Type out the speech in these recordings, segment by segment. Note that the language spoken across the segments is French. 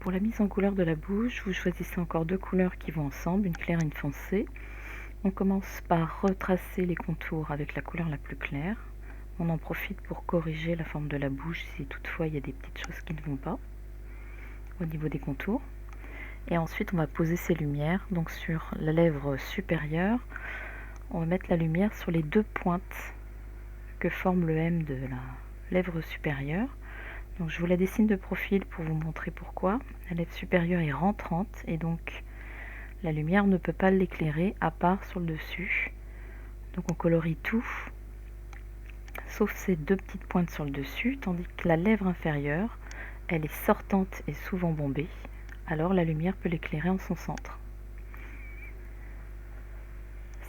Pour la mise en couleur de la bouche, vous choisissez encore deux couleurs qui vont ensemble, une claire et une foncée. On commence par retracer les contours avec la couleur la plus claire. On en profite pour corriger la forme de la bouche si toutefois il y a des petites choses qui ne vont pas au niveau des contours. Et ensuite on va poser ces lumières, donc sur la lèvre supérieure, on va mettre la lumière sur les deux pointes que forme le M de la lèvre supérieure. Donc je vous la dessine de profil pour vous montrer pourquoi. La lèvre supérieure est rentrante et donc la lumière ne peut pas l'éclairer à part sur le dessus. Donc on colorie tout, sauf ces deux petites pointes sur le dessus, tandis que la lèvre inférieure, elle est sortante et souvent bombée, alors la lumière peut l'éclairer en son centre.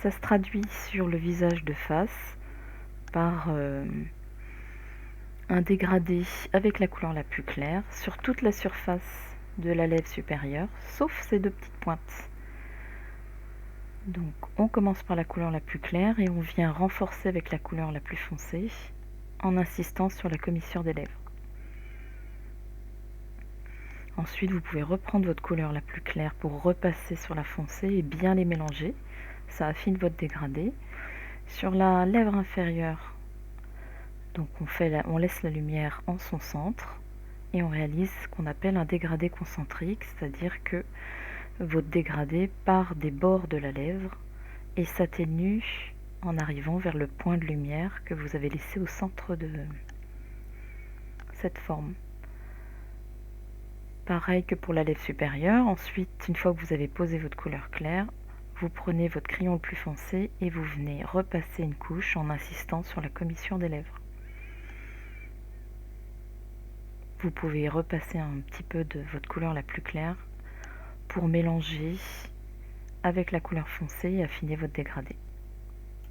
Ça se traduit sur le visage de face par un dégradé avec la couleur la plus claire sur toute la surface de la lèvre supérieure, sauf ces deux petites pointes. Donc on commence par la couleur la plus claire et on vient renforcer avec la couleur la plus foncée en insistant sur la commissure des lèvres. Ensuite vous pouvez reprendre votre couleur la plus claire pour repasser sur la foncée et bien les mélanger. Ça affine votre dégradé. Sur la lèvre inférieure, donc on laisse la lumière en son centre et on réalise ce qu'on appelle un dégradé concentrique, c'est-à-dire que votre dégradé part des bords de la lèvre et s'atténue en arrivant vers le point de lumière que vous avez laissé au centre de cette forme. Pareil que pour la lèvre supérieure. Ensuite, une fois que vous avez posé votre couleur claire, vous prenez votre crayon le plus foncé et vous venez repasser une couche en insistant sur la commissure des lèvres. Vous pouvez repasser un petit peu de votre couleur la plus claire pour mélanger avec la couleur foncée et affiner votre dégradé.